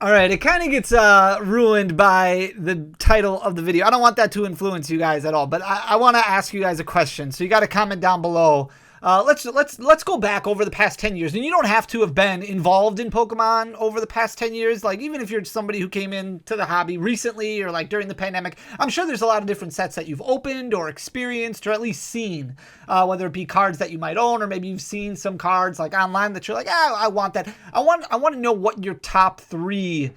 All right, it kind of gets ruined by the title of the video. I don't want that to influence you guys at all, but I want to ask you guys a question. So you got to comment down below. Let's go back over the past 10 years, and you don't have to have been involved in Pokemon over the past 10 years. Like, even if you're somebody who came into the hobby recently or like during the pandemic, I'm sure there's a lot of different sets that you've opened or experienced or at least seen, whether it be cards that you might own, or maybe you've seen some cards like online that you're like, I want that. I want to know what your top three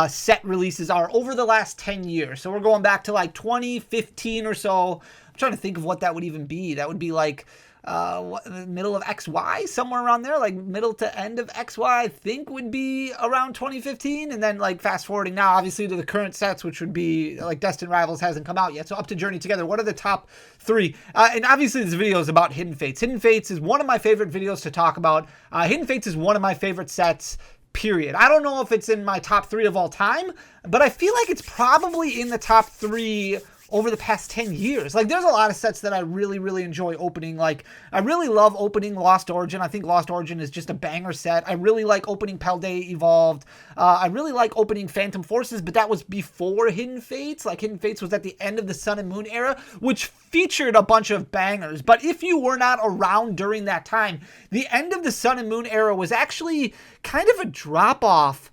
set releases are over the last 10 years. So we're going back to like 2015 or so. I'm trying to think of what that would even be. That would be like middle of XY, somewhere around there, like middle to end of XY, I think would be around 2015. And then like fast forwarding now, obviously, to the current sets, which would be like Destined Rivals hasn't come out yet. So up to Journey Together, what are the top three? And obviously this video is about Hidden Fates. Hidden Fates is one of my favorite videos to talk about. Hidden Fates is one of my favorite sets, period. I don't know if it's in my top three of all time, but I feel like it's probably in the top three over the past 10 years. Like, there's a lot of sets that I really, really enjoy opening. Like, I really love opening Lost Origin. I think Lost Origin is just a banger set. I really like opening Paldea Evolved. I really like opening Phantom Forces, but that was before Hidden Fates. Like, Hidden Fates was at the end of the Sun and Moon era, which featured a bunch of bangers. But if you were not around during that time, the end of the Sun and Moon era was actually kind of a drop-off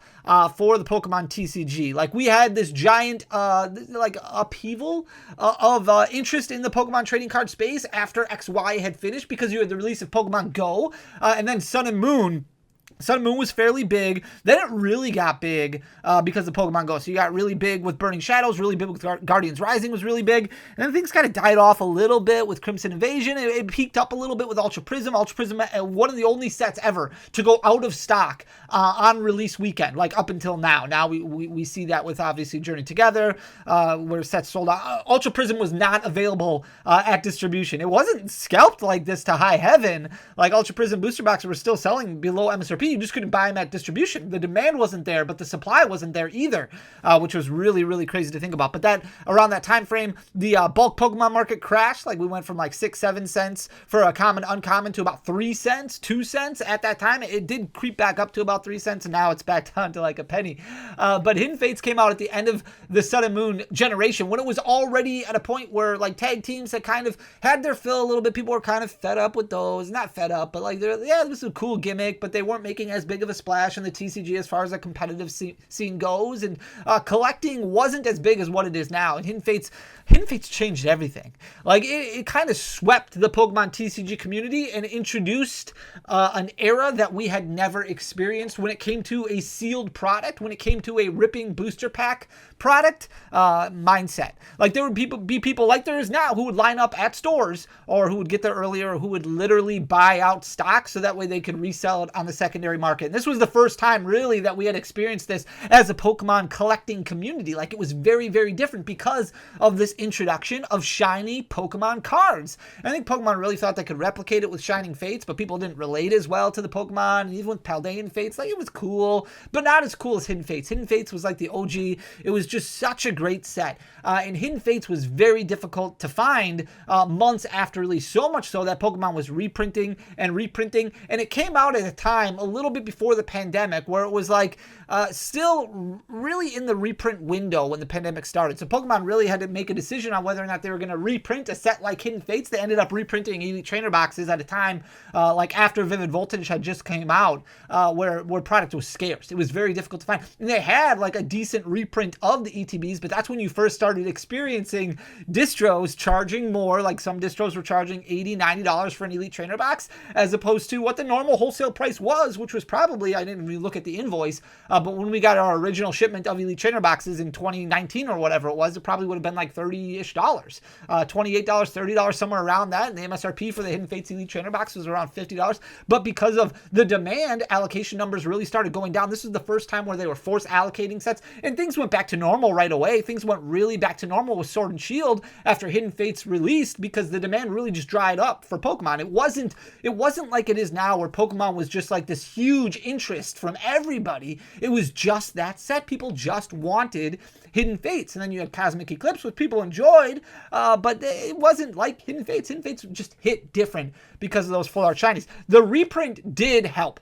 for the Pokemon TCG. Like, we had this giant like upheaval of interest in the Pokemon trading card space after XY had finished, because you had the release of Pokemon Go, and then Sun and Moon. Sun and Moon was fairly big. Then it really got big because of Pokemon Go. So you got really big with Burning Shadows, really big with Guardians Rising was really big. And then things kind of died off a little bit with Crimson Invasion. It peaked up a little bit with Ultra Prism. Ultra Prism, one of the only sets ever to go out of stock on release weekend, like up until now. Now we see that with obviously Journey Together, where sets sold out. Ultra Prism was not available at distribution. It wasn't scalped like this to high heaven. Like, Ultra Prism booster boxes were still selling below MSRP. You just couldn't buy them at distribution. The demand wasn't there, but the supply wasn't there either, which was really, really crazy to think about. But that around that time frame, the bulk Pokemon market crashed. Like, we went from like 6-7 cents for a common uncommon to about 3 cents, 2 cents at that time. It did creep back up to about 3 cents, and now it's back down to like a penny. But Hidden Fates came out at the end of the Sun and Moon generation, when it was already at a point where like tag teams had kind of had their fill a little bit. People were kind of fed up with those. Not fed up, but like, yeah, this is a cool gimmick, but they weren't making as big of a splash in the TCG as far as the competitive scene goes, and collecting wasn't as big as what it is now. And Hidden Fates changed everything. Like, it kind of swept the Pokemon TCG community and introduced an era that we had never experienced when it came to a sealed product, when it came to a ripping booster pack product mindset. Like, there would be people like there is now who would line up at stores, or who would get there earlier, or who would literally buy out stock so that way they could resell it on the secondary market. And this was the first time really that we had experienced this as a Pokemon collecting community. Like, it was very, very different because of this introduction of shiny Pokemon cards. I think Pokemon really thought they could replicate it with Shining Fates, but people didn't relate as well to the Pokemon. And even with Paldean Fates, like, it was cool, but not as cool as Hidden Fates. Hidden Fates was like the OG. It was just such a great set. And Hidden Fates was very difficult to find months after release. So much so that Pokemon was reprinting, and it came out at a time a little bit before the pandemic, where it was like still really in the reprint window when the pandemic started. So Pokemon really had to make a decision on whether or not they were going to reprint a set like Hidden Fates. They ended up reprinting Elite Trainer boxes at a time like after Vivid Voltage had just came out, where product was scarce. It was very difficult to find. And they had like a decent reprint of the ETBs, but that's when you first started experiencing distros charging more. Like, some distros were charging $80, $90 for an Elite Trainer box, as opposed to what the normal wholesale price was, which was probably, I didn't even look at the invoice, but when we got our original shipment of Elite Trainer boxes in 2019 or whatever it was, it probably would have been like $30-ish, $28, $30, somewhere around that. And the MSRP for the Hidden Fates Elite Trainer box was around $50. But because of the demand, allocation numbers really started going down. This was the first time where they were force allocating sets, and things went back to normal right away. Things went really back to normal with Sword and Shield after Hidden Fates released, because the demand really just dried up for Pokemon. It wasn't like it is now, where Pokemon was just like this huge interest from everybody. It was just that set. People just wanted Hidden Fates. And then you had Cosmic Eclipse, which people enjoyed, but it wasn't like Hidden Fates. Hidden Fates just hit different because of those full art shinies. The reprint did help.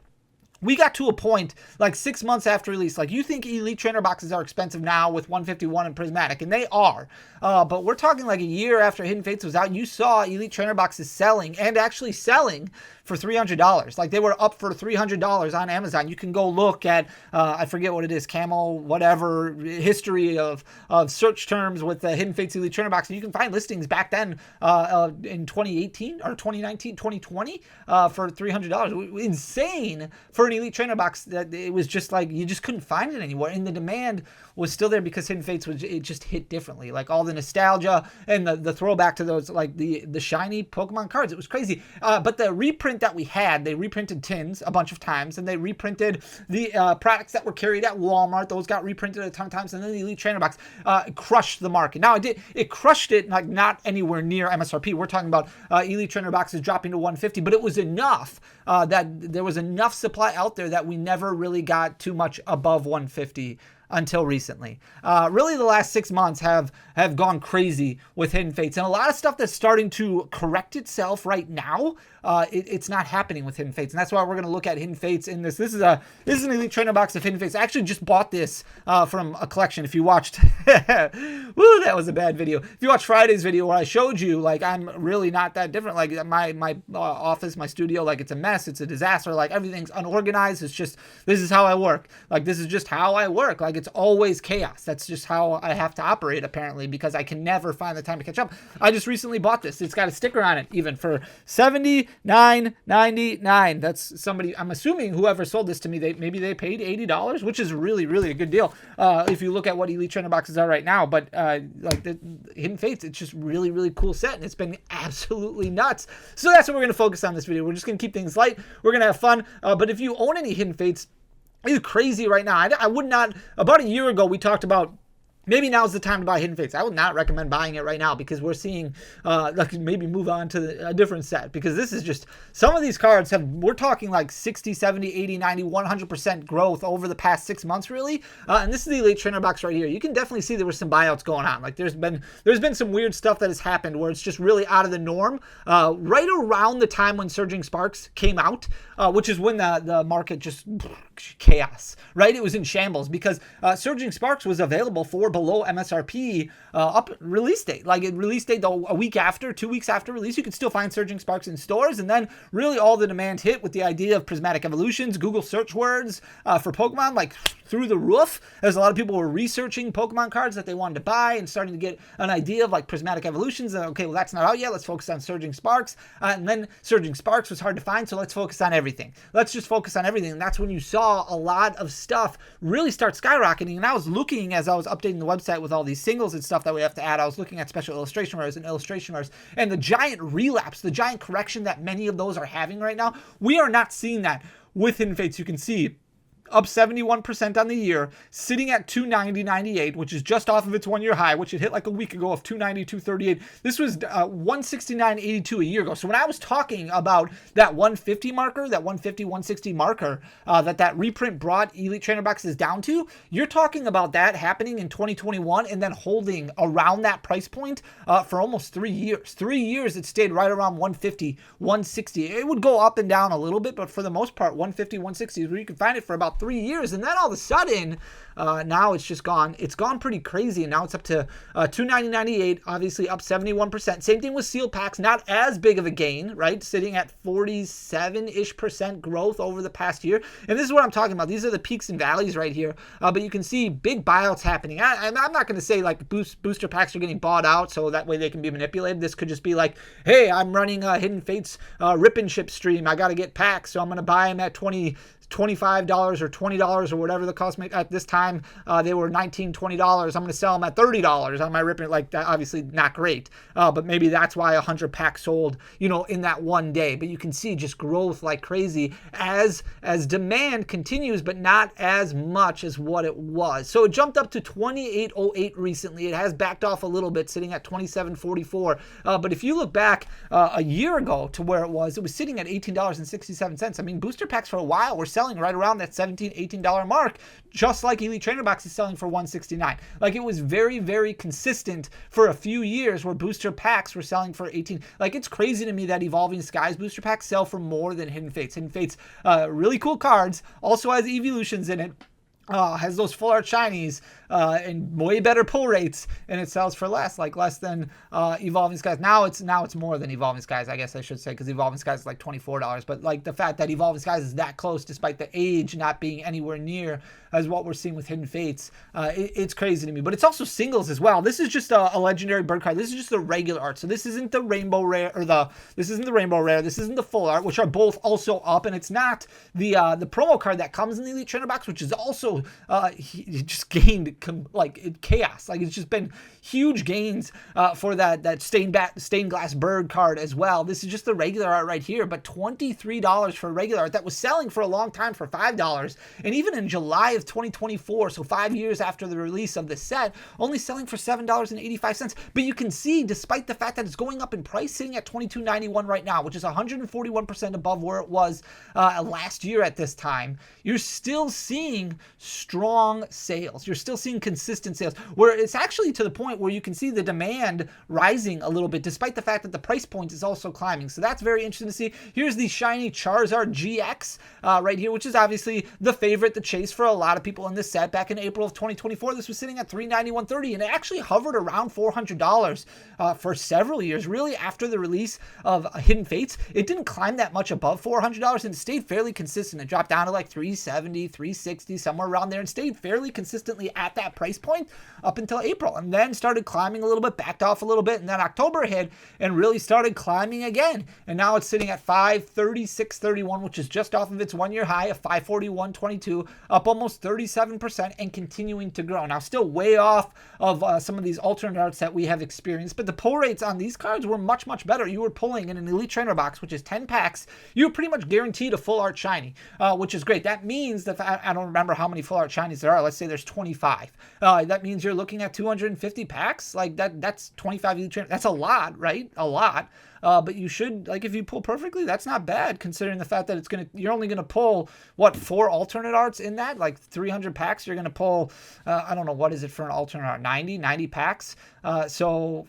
we got to a point like 6 months after release. Like, you think Elite Trainer boxes are expensive now with 151 and Prismatic, and they are. But we're talking like a year after Hidden Fates was out, you saw Elite Trainer boxes selling, and actually selling, for $300. Like, they were up for $300 on Amazon. You can go look at, I forget what it is, camel, whatever, history of search terms with the Hidden Fates Elite Trainer box. And you can find listings back then in 2018 or 2019, 2020 for $300. Insane for an Elite Trainer box. That it was just like, you just couldn't find it anymore. And the demand was still there because Hidden Fates it just hit differently. Like, all the nostalgia and the throwback to those, like the shiny Pokemon cards. It was crazy. But the reprint that we had, they reprinted tins a bunch of times, and they reprinted the products that were carried at Walmart. Those got reprinted a ton of times, and then the Elite Trainer box crushed the market. Now, it crushed it, like, not anywhere near MSRP. We're talking about Elite Trainer boxes dropping to 150, but it was enough that there was enough supply out there that we never really got too much above 150 until recently. Really, the last 6 months have gone crazy with Hidden Fates, and a lot of stuff that's starting to correct itself right now. It's not happening with Hidden Fates, and that's why we're going to look at Hidden Fates in this. This is an Elite Trainer box of Hidden Fates. I actually just bought this from a collection. If you watched, woo, that was a bad video. If you watched Friday's video where I showed you, like, I'm really not that different. Like, my office, my studio, like, it's a mess. It's a disaster. Like, everything's unorganized. It's just, this is how I work. Like, this is just how I work. Like, it's always chaos. That's just how I have to operate, apparently, because I can never find the time to catch up. I just recently bought this. It's got a sticker on it, even, for $79.99. That's somebody, I'm assuming whoever sold this to me, maybe they paid $80, which is really, really a good deal if you look at what Elite Trainer boxes are right now. But like the Hidden Fates, it's just really, really cool set, and it's been absolutely nuts. So that's what we're going to focus on this video. We're just going to keep things light. We're going to have fun. But if you own any Hidden Fates, it's crazy right now. I would not, about a year ago, we talked about maybe now's the time to buy Hidden Fates. I would not recommend buying it right now because we're seeing, like, maybe move on to a different set, because this is just, some of these cards we're talking like 60, 70, 80, 90, 100% growth over the past 6 months, really. And this is the Elite Trainer box right here. You can definitely see there were some buyouts going on. Like, there's been some weird stuff that has happened where it's just really out of the norm. Right around the time when Surging Sparks came out, which is when the market just chaos, right? It was in shambles because Surging Sparks was available for below MSRP up release date. Like, it release date a week after, 2 weeks after release, you could still find Surging Sparks in stores. And then really all the demand hit with the idea of prismatic evolutions, Google search words for Pokemon, like, through the roof, as a lot of people were researching Pokemon cards that they wanted to buy and starting to get an idea of, like, prismatic evolutions. And okay, well, that's not out yet. Let's focus on Surging Sparks. And then Surging Sparks was hard to find, so let's focus on everything. Let's just focus on everything. And that's when you saw a lot of stuff really start skyrocketing. And I was looking, as I was updating the website with all these singles and stuff that we have to add, I was looking at special illustration rares and illustration rares, and the giant relapse, the giant correction that many of those are having right now. We are not seeing that with Hidden Fates. You can see up 71% on the year, sitting at 290.98, which is just off of its 1 year high, which it hit like a week ago of 290.238. This was 169.82 a year ago. So when I was talking about that 150 marker, that 150, 160 marker, that reprint brought Elite Trainer boxes down to, you're talking about that happening in 2021 and then holding around that price point for almost 3 years. 3 years it stayed right around 150, 160. It would go up and down a little bit, but for the most part, 150, 160 is where you can find it for about 3 years. And then all of a sudden, now it's just gone. It's gone pretty crazy, and now it's up to 290.98, obviously up 71%. Same thing with sealed packs, not as big of a gain, right? Sitting at 47-ish% growth over the past year. And this is what I'm talking about. These are the peaks and valleys right here. But you can see big buyouts happening. I'm not going to say like booster packs are getting bought out so that way they can be manipulated. This could just be like, hey, I'm running a Hidden Fates rip and ship stream. I got to get packs, so I'm going to buy them at $25 or $20 or whatever the cost may. At this time, they were $19, $20. I'm going to sell them at $30 on my ripping. Like, that, obviously not great, but maybe that's why 100 packs sold, in that one day. But you can see just growth like crazy as demand continues, but not as much as what it was. So it jumped up to 28.08 recently. It has backed off a little bit, sitting at 27.44. But if you look back a year ago to where it was sitting at $18.67. I mean, booster packs for a while were selling right around that $17, $18 mark, just like Elite Elite Trainer box is selling for $169. Like, it was very, very consistent for a few years where booster packs were selling for $18. Like, it's crazy to me that Evolving Skies booster packs sell for more than Hidden Fates. Hidden Fates, really cool cards, also has evolutions in it. Has those full art shinies and way better pull rates, and it sells for less than Evolving Skies. Now it's more than Evolving Skies, I guess I should say, because Evolving Skies is like $24. But like the fact that Evolving Skies is that close, despite the age not being anywhere near as what we're seeing with Hidden Fates, it's crazy to me. But it's also singles as well. This is just a legendary bird card. This is just the regular art. So this isn't the rainbow rare, this isn't the rainbow rare. This isn't the full art, which are both also up, and it's not the promo card that comes in the Elite Trainer box, which is also he just gained chaos. Like, it's just been huge gains for that stained glass bird card as well. This is just the regular art right here, but $23 for regular art that was selling for a long time for $5, and even in July of 2024, so 5 years after the release of the set, only selling for $7.85. But you can see, despite the fact that it's going up in price, sitting at $22.91 right now, which is 141% above where it was last year at this time, you're still seeing strong sales. You're still seeing consistent sales, where it's actually to the point where you can see the demand rising a little bit, despite the fact that the price point is also climbing. So that's very interesting to see. Here's the shiny Charizard GX right here, which is obviously the favorite, the chase for a lot of people in this set. Back in April of 2024, this was sitting at $391.30, and it actually hovered around $400 for several years, really after the release of Hidden Fates. It didn't climb that much above $400, and it stayed fairly consistent. It dropped down to like $370, $360, somewhere around there, and stayed fairly consistently at that price point up until April, and then started climbing a little bit, backed off a little bit, and then October hit and really started climbing again. And now it's sitting at $536.31, which is just off of its 1 year high of $541.22, up almost 37% and continuing to grow. Now, still way off of some of these alternate arts that we have experienced, but the pull rates on these cards were much, much better. You were pulling in an Elite Trainer box, which is 10 packs, you're pretty much guaranteed a full art shiny, which is great. That means that, I don't remember how many full art shinies there are. Let's say there's 25. That means you're looking at 250 packs. Like that's 25 Elite Trainer. That's a lot, right? A lot. But you should, like, if you pull perfectly, that's not bad, considering the fact that you're only gonna pull what, 4 alternate arts in that, like 300 packs. You're gonna pull, I don't know, what is it for an alternate art? 90 packs. So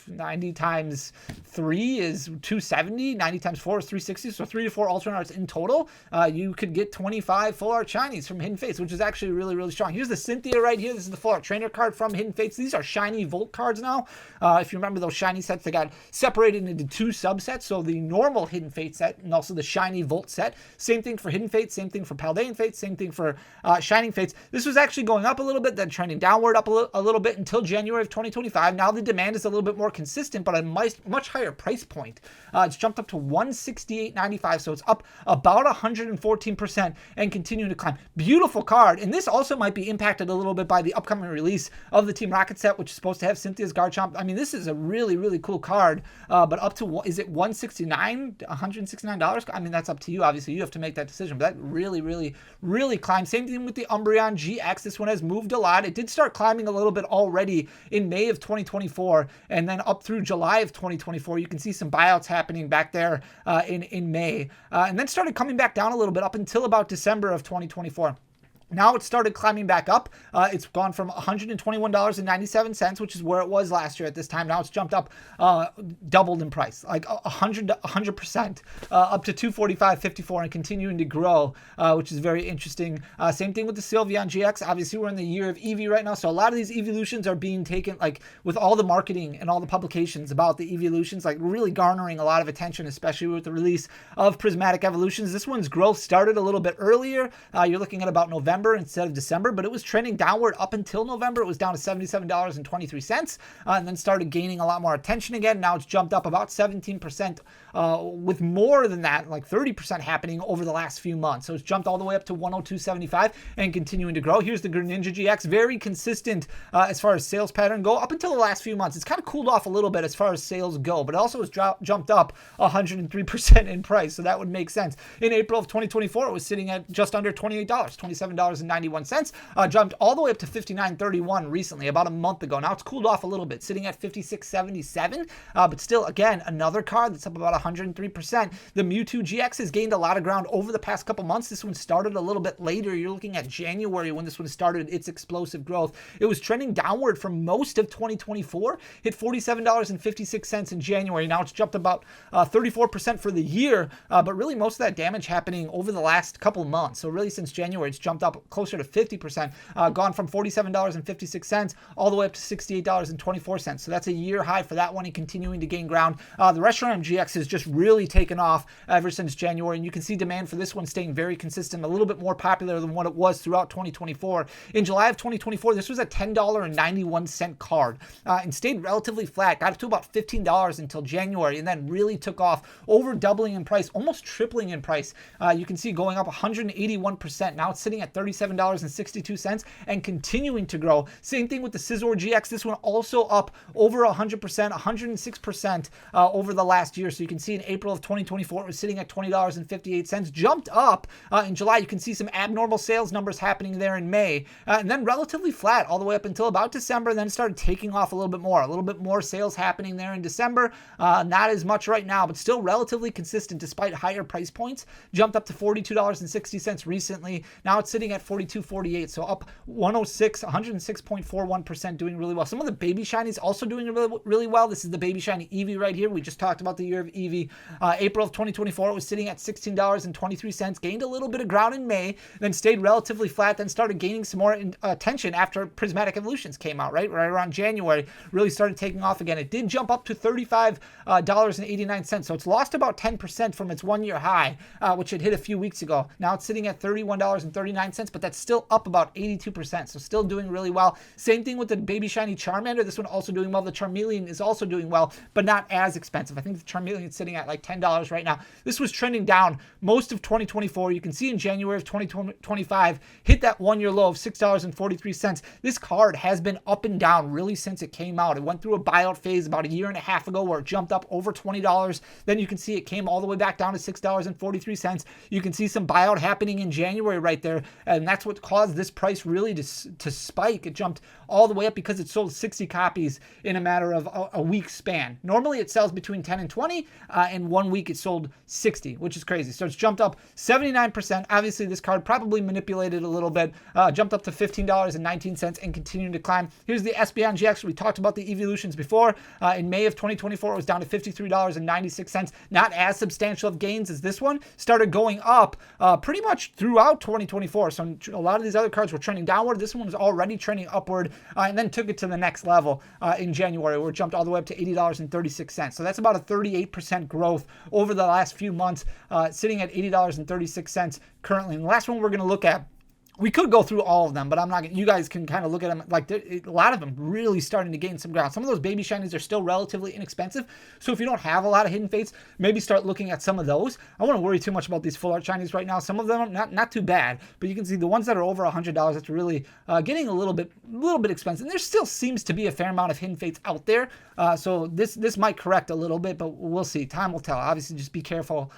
90 times 3 is 270, 90 times 4 is 360, so 3 to 4 alternate arts in total. You could get 25 full art shinies from Hidden Fates, which is actually really, really strong. Here's the Cynthia right here. This is the full art trainer card from Hidden Fates. These are shiny Volt cards now. If you remember those shiny sets, they got separated into 2 subsets, so the normal Hidden Fates set and also the shiny Volt set. Same thing for Hidden Fates, same thing for Paldean Fates, same thing for Shining Fates. This was actually going up a little bit, then trending downward up a little bit until January of 2025. Now the demand is a little bit more consistent, but at a much higher price point. It's jumped up to $168.95, so it's up about 114% and continuing to climb. Beautiful card, and this also might be impacted a little bit by the upcoming release of the Team Rocket set, which is supposed to have Cynthia's Garchomp. I mean, this is a really, really cool card, but up to, is it $169? I mean, that's up to you. Obviously, you have to make that decision, but that really, really, really climbed. Same thing with the Umbreon GX. This one has moved a lot. It did start climbing a little bit already in May of 2024, and then up through July of 2024. You can see some buyouts happening back there in May, and then started coming back down a little bit up until about December of 2024. Now it started climbing back up. It's gone from $121.97, which is where it was last year at this time. Now it's jumped up, doubled in price, like 100%, up to $245.54 and continuing to grow, which is very interesting. Same thing with the Sylveon GX. Obviously, we're in the year of Eevee right now, so a lot of these evolutions are being taken, like with all the marketing and all the publications about the evolutions, like really garnering a lot of attention, especially with the release of Prismatic Evolutions. This one's growth started a little bit earlier. You're looking at about November instead of December, but it was trending downward up until November. It was down to $77.23, and then started gaining a lot more attention again. Now it's jumped up about 17%, with more than that, like 30% happening over the last few months. So it's jumped all the way up to $102.75 and continuing to grow. Here's the Greninja GX, very consistent as far as sales pattern go up until the last few months. It's kind of cooled off a little bit as far as sales go, but it also has jumped up 103% in price, so that would make sense. In April of 2024, it was sitting at just under $28, $27 $59.91. Jumped all the way up to $59.31 recently, about a month ago. Now it's cooled off a little bit, sitting at $56.77, but still, again, another card that's up about 103%. The Mewtwo GX has gained a lot of ground over the past couple months. This one started a little bit later. You're looking at January when this one started its explosive growth. It was trending downward for most of 2024, hit $47.56 in January. Now it's jumped about 34% for the year, but really most of that damage happening over the last couple months. So really since January, it's jumped up closer to 50%, gone from $47.56 all the way up to $68.24. So that's a year high for that one and continuing to gain ground. The Reshiram GX has just really taken off ever since January, and you can see demand for this one staying very consistent, a little bit more popular than what it was throughout 2024. In July of 2024, this was a $10.91 card and stayed relatively flat, got up to about $15 until January, and then really took off, over doubling in price, almost tripling in price. You can see going up 181%. Now it's sitting at $37.62 and continuing to grow. Same thing with the Scizor GX. This one also up over 100%, 106% over the last year. So you can see in April of 2024, it was sitting at $20.58, jumped up in July. You can see some abnormal sales numbers happening there in May, and then relatively flat all the way up until about December, and then started taking off a little bit more sales happening there in December. Not as much right now, but still relatively consistent despite higher price points. Jumped up to $42.60 recently. Now it's sitting at $42.48, so up 106.41%, doing really well. Some of the baby shinies also doing really well. This is the baby shiny Eevee right here. We just talked about the year of Eevee. April of 2024, it was sitting at $16.23, gained a little bit of ground in May, then stayed relatively flat, then started gaining some more attention after Prismatic Evolutions came out, right around January, really started taking off again. It did jump up to $35.89, so it's lost about 10% from its one-year high, which it hit a few weeks ago. Now it's sitting at $31.39, but that's still up about 82%, so still doing really well. Same thing with the baby shiny Charmander. This one also doing well. The Charmeleon is also doing well, but not as expensive. I think the Charmeleon is sitting at like $10 right now. This was trending down most of 2024. You can see in January of 2025, hit that one-year low of $6.43. This card has been up and down really since it came out. It went through a buyout phase about a year and a half ago where it jumped up over $20. Then you can see it came all the way back down to $6.43. You can see some buyout happening in January right there, and that's what caused this price really to spike. It jumped all the way up because it sold 60 copies in a matter of a week span. Normally it sells between 10 and 20, and 1 week it sold 60, which is crazy. So it's jumped up 79%. Obviously this card probably manipulated a little bit, jumped up to $15.19 and continuing to climb. Here's the Espeon GX. We talked about the evolutions before. In May of 2024, it was down to $53.96. Not as substantial of gains as this one. Started going up pretty much throughout 2024. So a lot of these other cards were trending downward. This one was already trending upward, and then took it to the next level in January, where it jumped all the way up to $80.36. So that's about a 38% growth over the last few months, sitting at $80.36 currently. And the last one we're going to look at, we could go through all of them, but I'm not. You guys can kind of look at them. Like a lot of them really starting to gain some ground. Some of those baby shinies are still relatively inexpensive. So if you don't have a lot of hidden fates, maybe start looking at some of those. I wouldn't worry too much about these full art shinies right now. Some of them are not too bad, but you can see the ones that are over $100, that's really getting a little bit expensive. And there still seems to be a fair amount of hidden fates out there. So this might correct a little bit, but we'll see. Time will tell. Obviously, just be careful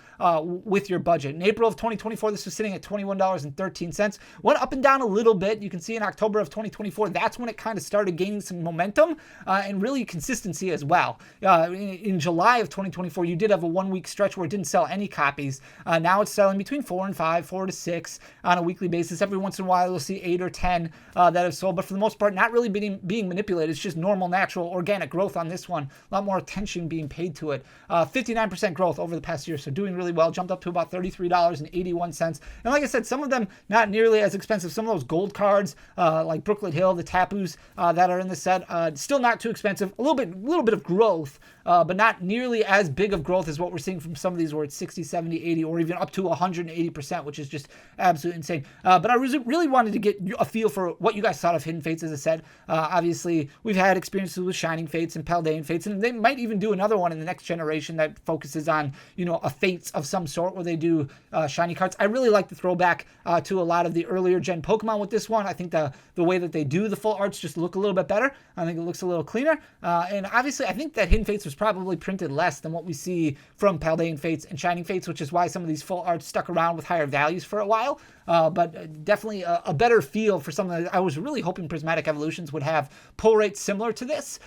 with your budget. In April of 2024, this was sitting at $21.13. Went up and down a little bit. You can see in October of 2024, that's when it kind of started gaining some momentum and really consistency as well. In July of 2024, you did have a 1 week stretch where it didn't sell any copies. Now it's selling between 4 and 5, 4 to 6 on a weekly basis. Every once in a while, you'll see 8 or 10 that have sold, but for the most part, not really being manipulated. It's just normal, natural, organic growth on this one. A lot more attention being paid to it. 59% growth over the past year, so doing really well. Jumped up to about $33.81. And like I said, some of them not nearly as expensive. Some of those gold cards, like Brooklet Hill, the Tapus that are in the set, still not too expensive. A little bit of growth, but not nearly as big of growth as what we're seeing from some of these where it's 60, 70, 80, or even up to 180%, which is just absolutely insane. But I really wanted to get a feel for what you guys thought of Hidden Fates, as I said. Obviously, we've had experiences with Shining Fates and Paldean Fates, and they might even do another one in the next generation that focuses on, a Fates of some sort where they do shiny cards. I really like the throwback to a lot of the early earlier gen Pokemon with this one. I think the way that they do the full arts just look a little bit better. I think it looks a little cleaner. And obviously, I think that Hidden Fates was probably printed less than what we see from Paldean Fates and Shining Fates, which is why some of these full arts stuck around with higher values for a while. But definitely a better feel for something that I was really hoping Prismatic Evolutions would have pull rates similar to this,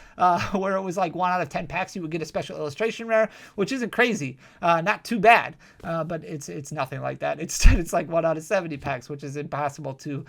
where it was like 1 out of 10 packs you would get a special illustration rare, which isn't crazy, not too bad, but it's nothing like that. It's like 1 out of 70 packs, which is impossible to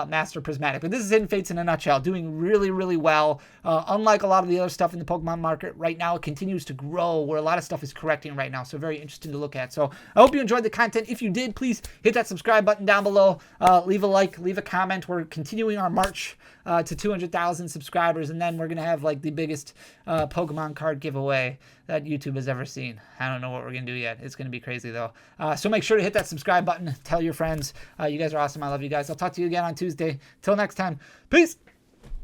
master Prismatic. But this is Hidden Fates in a nutshell, doing really, really well. Unlike a lot of the other stuff in the Pokemon market right now, it continues to grow, where a lot of stuff is correcting right now. So very interesting to look at. So I hope you enjoyed the content. If you did, please hit that subscribe button down below. Leave a like, leave a comment. We're continuing our march to 200,000 subscribers, and then we're gonna have like the biggest Pokemon card giveaway that YouTube has ever seen. I don't know what we're gonna do yet. It's gonna be crazy though. So make sure to hit that subscribe button. Tell your friends. You guys are awesome. I love you guys. I'll talk to you again on Tuesday. Till next time. Peace.